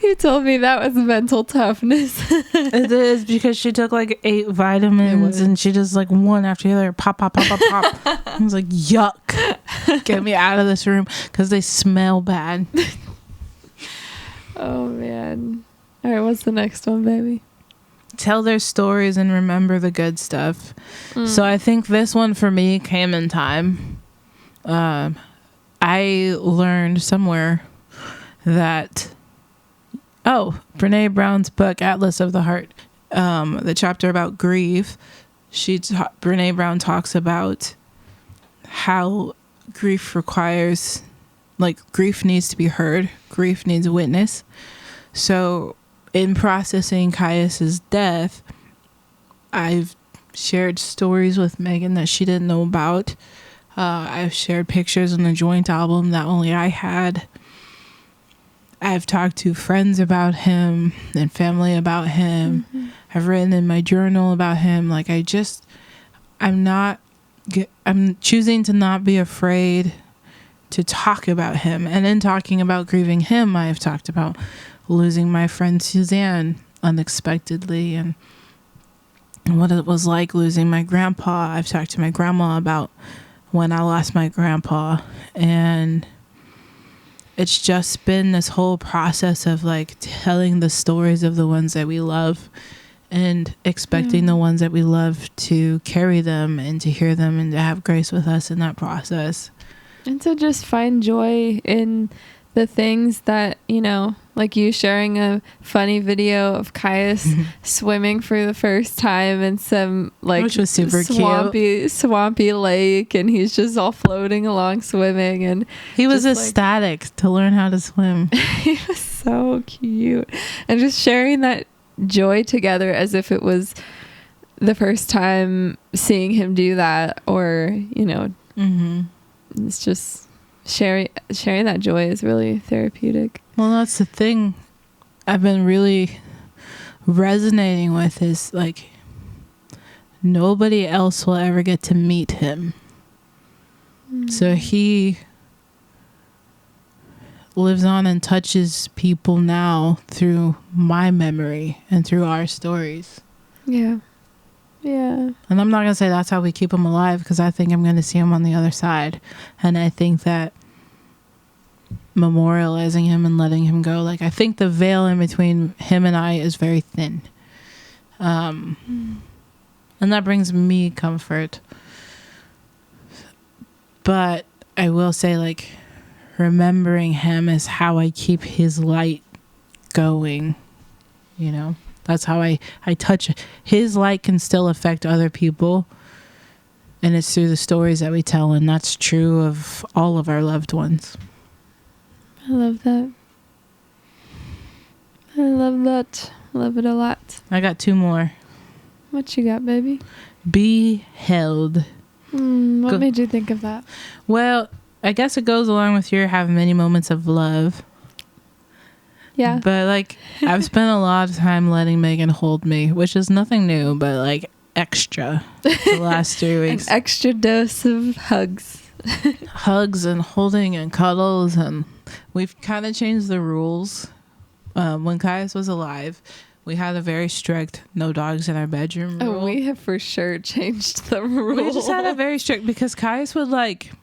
You told me that was mental toughness. It is, because she took like 8 vitamins and she just like one after the other, pop, pop, pop, pop, pop. I was like, yuck, get me out of this room, because they smell bad. Oh man. All right, what's the next one, baby? Tell their stories and remember the good stuff. So I think this one for me came in time. I learned somewhere that, Brene Brown's book, Atlas of the Heart, the chapter about grief, Brene Brown talks about how grief requires, like, grief needs to be heard. Grief needs a witness. So in processing Caius's death, I've shared stories with Megan that she didn't know about. I've shared pictures on the joint album that only I had. I've talked to friends about him and family about him. Mm-hmm. I've written in my journal about him. Like, I'm choosing to not be afraid to talk about him. And in talking about grieving him, I've talked about losing my friend Suzanne unexpectedly and what it was like losing my grandpa. I've talked to my grandma about when I lost my grandpa, and it's just been this whole process of like telling the stories of the ones that we love and expecting the ones that we love to carry them and to hear them and to have grace with us in that process. And to just find joy in the things that, you know, like you sharing a funny video of Caius swimming for the first time in some like which was super swampy lake, and he's just all floating along swimming, and he was ecstatic to learn how to swim. He was so cute. And just sharing that joy together as if it was the first time seeing him do that, or, you know, it's just sharing that joy is really therapeutic. Well, that's the thing I've been really resonating with, is like nobody else will ever get to meet him. So he lives on and touches people now through my memory and through our stories. Yeah. Yeah. And I'm not going to say that's how we keep him alive, because I think I'm going to see him on the other side. And I think that memorializing him and letting him go, like, I think the veil in between him and I is very thin. And that brings me comfort. But I will say, like, remembering him is how I keep his light going, you know? That's how I touch. His light can still affect other people, and it's through the stories that we tell, and that's true of all of our loved ones. I love that. I love that. Love it a lot. I got 2 more. What you got, baby? Be held. What made you think of that? Well, I guess it goes along with your have many moments of love. Yeah. But, like, I've spent a lot of time letting Megan hold me, which is nothing new, but, like, extra the last 3 weeks. An extra dose of hugs. Hugs and holding and cuddles, and we've kind of changed the rules. When Caius was alive, we had a very strict no dogs in our bedroom rule. Oh, we have for sure changed the rule. We just had a very strict, because Caius would, like,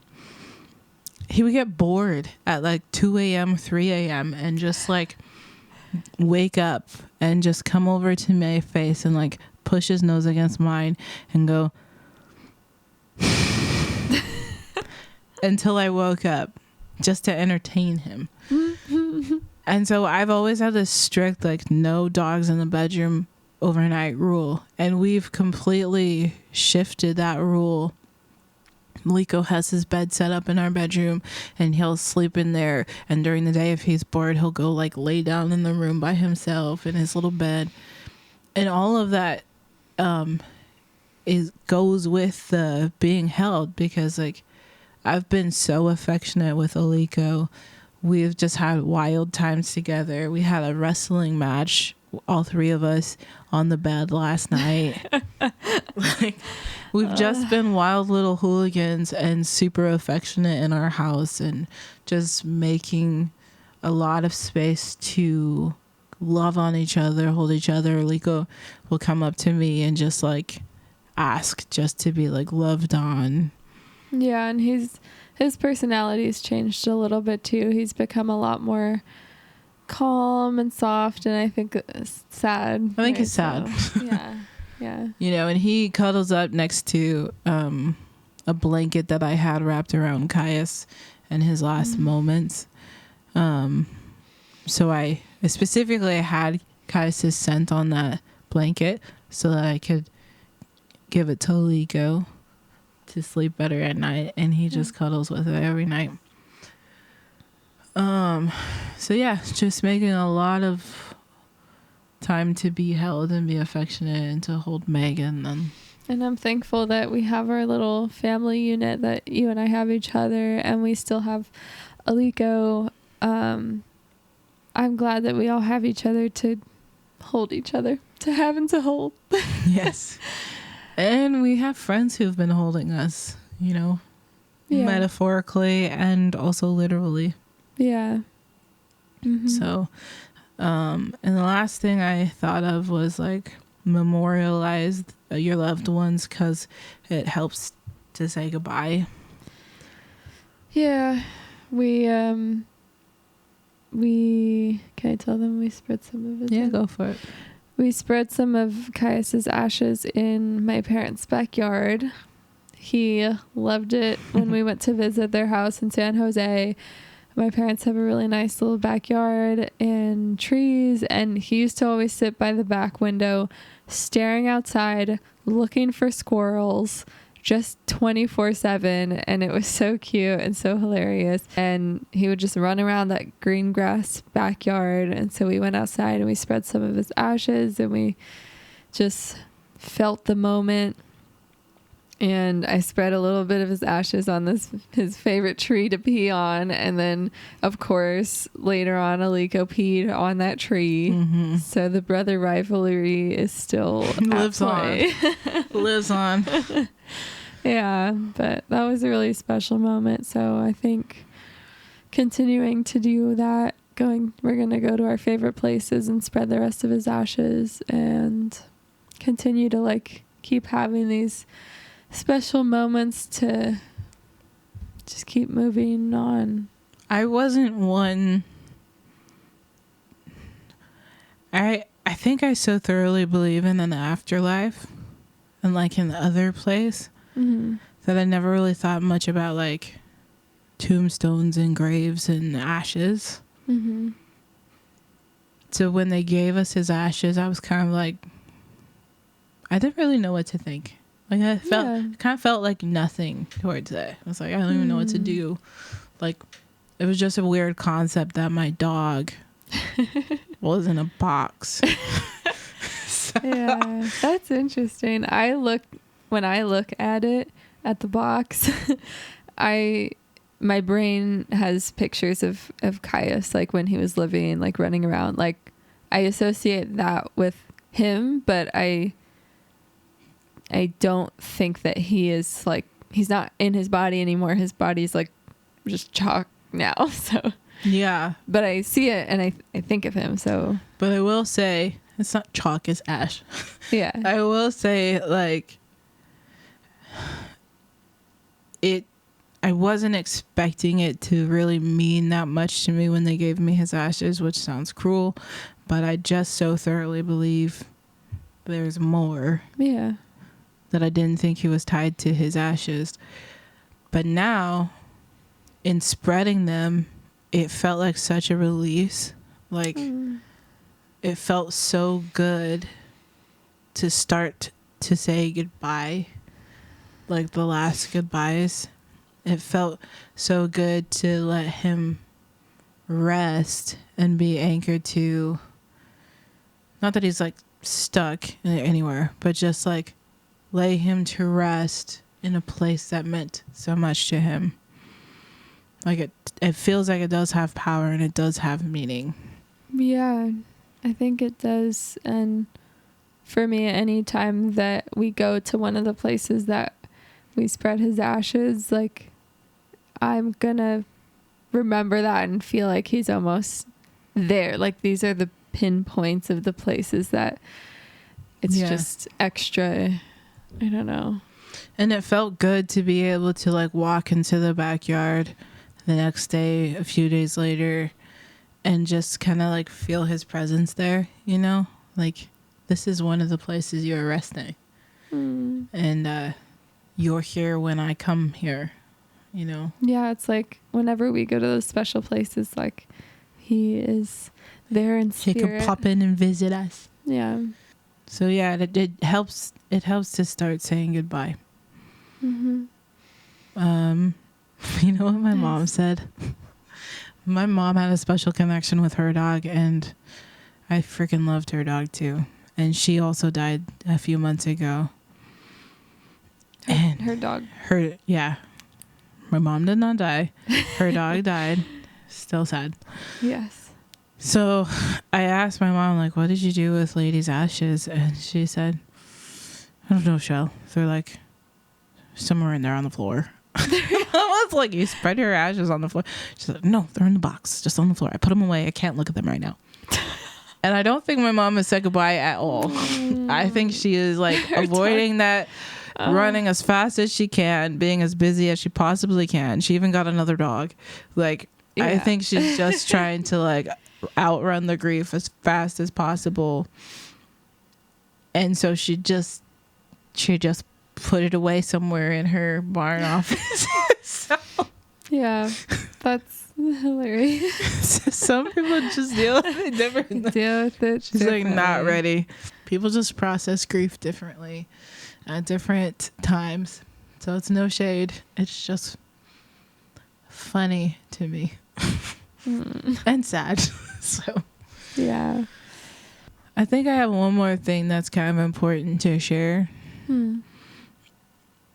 he would get bored at like 2 a.m., 3 a.m. and just like wake up and just come over to my face and like push his nose against mine and go until I woke up, just to entertain him. And so I've always had this strict, like, no dogs in the bedroom overnight rule. And we've completely shifted that rule. Liko has his bed set up in our bedroom, and he'll sleep in there. And during the day, if he's bored, he'll go like lay down in the room by himself in his little bed. And all of that goes with the being held, because like I've been so affectionate with Aliko. We've just had wild times together. We had a wrestling match, all 3 of us, on the bed last night. Like, we've just been wild little hooligans and super affectionate in our house, and just making a lot of space to love on each other, hold each other. Liko will come up to me and just like ask just to be like loved on. Yeah, and his personality's changed a little bit too. He's become a lot more calm and soft, and I think it's sad. I think it's sad. Yeah. You know, and he cuddles up next to a blanket that I had wrapped around Caius in his last moments. So I specifically had Caius' scent on that blanket so that I could give it to Liko to sleep better at night, and he just cuddles with it every night. So yeah, just making a lot of time to be held and be affectionate and to hold Megan. And I'm thankful that we have our little family unit, that you and I have each other, and we still have Aliko. I'm glad that we all have each other to hold each other, to have and to hold. Yes. And we have friends who've been holding us, you know, metaphorically and also literally. Yeah. Mm-hmm. So, and the last thing I thought of was like memorialize your loved ones, because it helps to say goodbye. Yeah. We can I tell them we spread some of it? Yeah, go for it. We spread some of Caius's ashes in my parents' backyard. He loved it when we went to visit their house in San Jose. My parents have a really nice little backyard and trees, and he used to always sit by the back window staring outside, looking for squirrels, just 24/7, and it was so cute and so hilarious. And he would just run around that green grass backyard, and so we went outside and we spread some of his ashes, and we just felt the moment. And I spread a little bit of his ashes on his favorite tree to pee on, and then of course later on Aliko peed on that tree. Mm-hmm. So the brother rivalry is still lives on. Lives on. Yeah, but that was a really special moment. So I think continuing to do that, we're gonna go to our favorite places and spread the rest of his ashes, and continue to like keep having these special moments to just keep moving on. I wasn't one. I think I so thoroughly believe in an afterlife and like in the other place, mm-hmm. that I never really thought much about like tombstones and graves and ashes. Mm-hmm. So when they gave us his ashes, I was kind of like, I didn't really know what to think. Like I kind of felt like nothing towards it. I was like, I don't even know what to do. Like it was just a weird concept that my dog was in a box. So. Yeah, that's interesting. When I look at it, at the box, my brain has pictures of Caius, like when he was living, like running around. Like I associate that with him, but I don't think that he is like, he's not in his body anymore. His body's like just chalk now. So yeah, but I see it and I think of him. So, but I will say it's not chalk, it's ash. Yeah. I will say like I wasn't expecting it to really mean that much to me when they gave me his ashes, which sounds cruel, but I just so thoroughly believe there's more. Yeah. That I didn't think he was tied to his ashes. But now, in spreading them, it felt like such a release. Like, it felt so good to start to say goodbye. Like, the last goodbyes. It felt so good to let him rest and be anchored to... Not that he's, like, stuck anywhere, but just, like, lay him to rest in a place that meant so much to him. Like it feels like it does have power and it does have meaning. Yeah, I think it does. And for me, any time that we go to one of the places that we spread his ashes, like I'm gonna remember that and feel like he's almost there. Like these are the pinpoints of the places that it's just extra. I don't know. And it felt good to be able to like walk into the backyard the next day, a few days later, and just kind of like feel his presence there, you know? Like this is one of the places you're resting. And you're here when I come here, you know? Yeah, it's like whenever we go to those special places, like he is there in spirit. He can pop in and visit us. Yeah. So yeah, it helps. It helps to start saying goodbye. Mm-hmm. You know what my mom said? My mom had a special connection with her dog, and I freaking loved her dog too. And she also died a few months ago. And her dog. My mom did not die. Her dog died. Still sad. Yes. So I asked my mom, like, what did you do with Lady's ashes? And she said, I don't know, Shell. They're like somewhere in there on the floor. I was like, you spread your ashes on the floor. She said, no, they're in the box, just on the floor. I put them away. I can't look at them right now. And I don't think my mom has said goodbye at all. I think she is like avoiding that, running as fast as she can, being as busy as she possibly can. She even got another dog. Like, I think she's just trying to like outrun the grief as fast as possible. And so she just put it away somewhere in her barn office. So, yeah, that's hilarious. Some people just deal with it differently. She's like not ready. People just process grief differently at different times. So it's no shade. It's just funny to me. And sad. So Yeah. I think I have one more thing that's kind of important to share.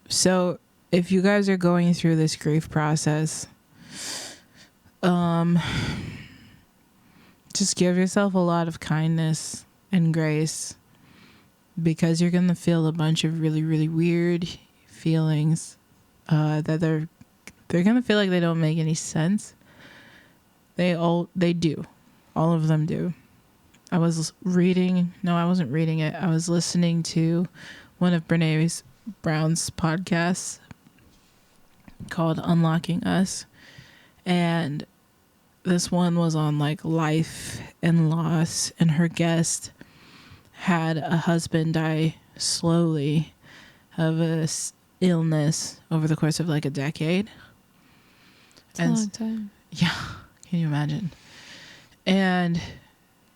So if you guys are going through this grief process, just give yourself a lot of kindness and grace, because you're gonna feel a bunch of really, really weird feelings that they're gonna feel like they don't make any sense. They do. All of them do. I wasn't reading it. I was listening to one of Brene Brown's podcasts called Unlocking Us. And this one was on like life and loss. And her guest had a husband die slowly of a illness over the course of like a decade. It's a long time. Yeah. Can you imagine? And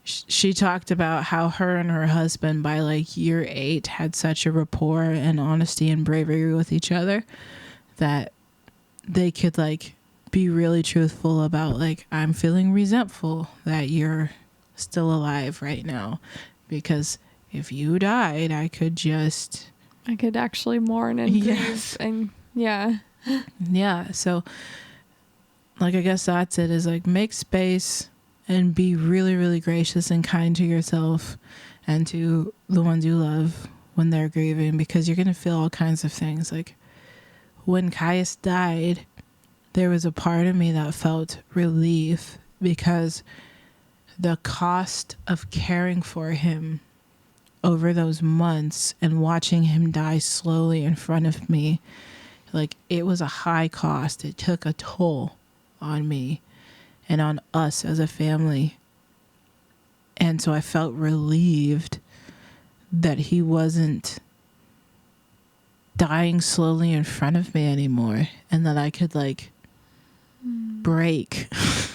she talked about how her and her husband by like year 8 had such a rapport and honesty and bravery with each other that they could like be really truthful about like, I'm feeling resentful that you're still alive right now, because if you died, I could actually mourn and grieve. And yeah. So like, I guess that's it, is like, make space and be really, really gracious and kind to yourself and to the ones you love when they're grieving, because you're going to feel all kinds of things. Like when Caius died, there was a part of me that felt relief, because the cost of caring for him over those months and watching him die slowly in front of me, like, it was a high cost. It took a toll on me and on us as a family. And so I felt relieved that he wasn't dying slowly in front of me anymore, and that I could like break,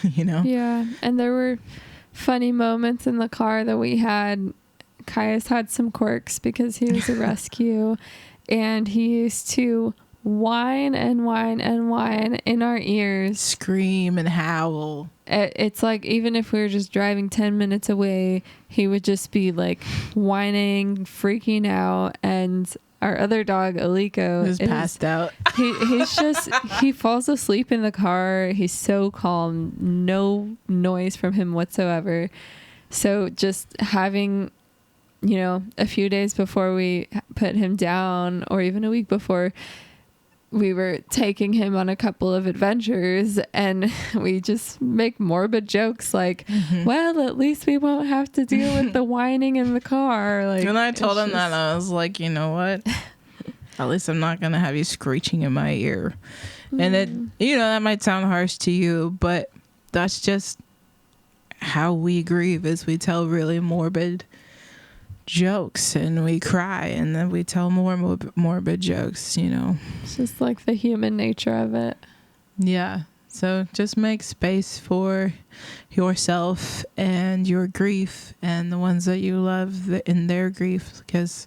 you know? Yeah. And there were funny moments in the car that we had. Caius had some quirks because he was a rescue, and he used to whine and whine and whine in our ears, scream and howl. It's like, even if we were just driving 10 minutes away, he would just be like whining, freaking out. And our other dog, Aliko, is passed out. He falls asleep in the car. He's so calm, no noise from him whatsoever. So just having, a few days before we put him down, or even a week before, we were taking him on a couple of adventures, and we just make morbid jokes like, well, at least we won't have to deal with the whining in the car. Like, and I told him that, I was like, you know what? At least I'm not going to have you screeching in my ear. And it, that might sound harsh to you, but that's just how we grieve, is we tell really morbid jokes and we cry, and then we tell more morbid jokes. It's just like the human nature of it. Yeah. So just make space for yourself and your grief and the ones that you love in their grief, because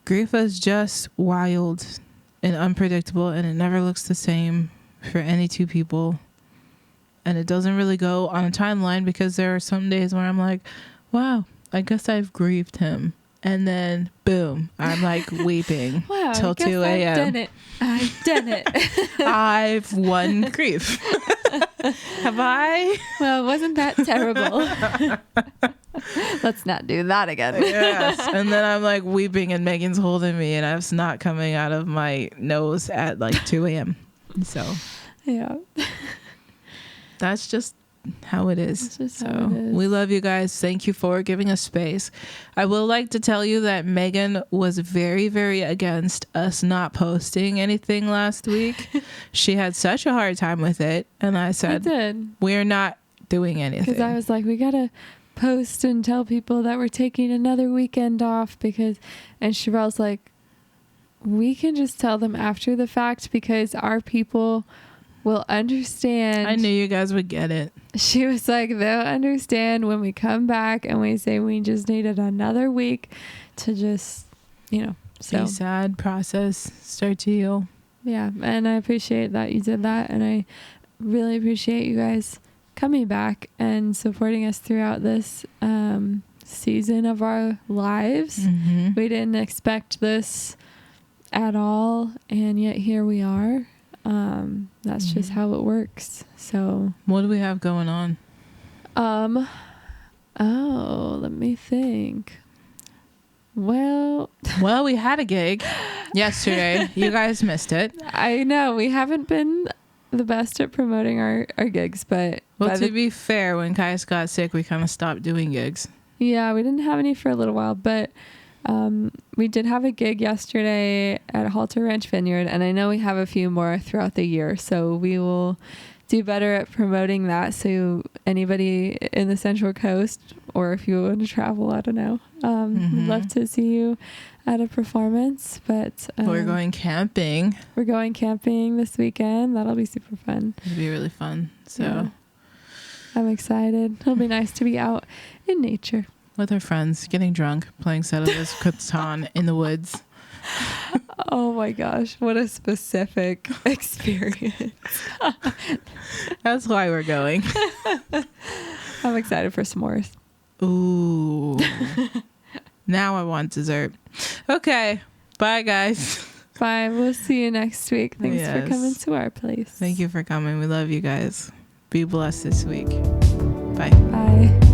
grief is just wild and unpredictable, and it never looks the same for any two people, and it doesn't really go on a timeline, because there are some days where I'm like, wow, I guess I've grieved him. And then, boom, I'm like weeping wow, till 2 a.m. I've done it. I've won grief. Have I? Well, wasn't that terrible? Let's not do that again. Yes. And then I'm like weeping, and Megan's holding me, and it's not coming out of my nose at like 2 a.m. So, yeah. That's just how it is. We love you guys. Thank you for giving us space. I will like to tell you that Megan was very, very against us not posting anything last week. She had such a hard time with it, and I said, we're not doing anything, because I was like, we gotta post and tell people that we're taking another weekend off, and Chevelle's like, we can just tell them after the fact, because our people will understand. I knew you guys would get it. She was like, they'll understand when we come back and we say we just needed another week to just, So be sad, process, start to heal. yeah, and I appreciate that you did that, and I really appreciate you guys coming back and supporting us throughout this season of our lives. Mm-hmm. We didn't expect this at all, and yet here we are. That's just how it works. So what do we have going on? Let me think. Well, we had a gig yesterday. You guys missed it. I know we haven't been the best at promoting our gigs, but To be fair, when Kais got sick, we kind of stopped doing gigs. Yeah, we didn't have any for a little while, but we did have a gig yesterday at Halter Ranch Vineyard, and I know we have a few more throughout the year, so we will do better at promoting that. So anybody in the Central Coast, or if you want to travel, I don't know, we'd love to see you at a performance. But we're going camping. We're going camping this weekend. That'll be super fun. It'll be really fun. So yeah. I'm excited. It'll be nice to be out in nature. With our friends, getting drunk, playing Sedulous Catan in the woods. Oh my gosh, what a specific experience. That's why we're going. I'm excited for s'mores. Ooh. Now I want dessert. Okay. Bye, guys. Bye. We'll see you next week. Thanks for coming to our place. Thank you for coming. We love you guys. Be blessed this week. Bye. Bye.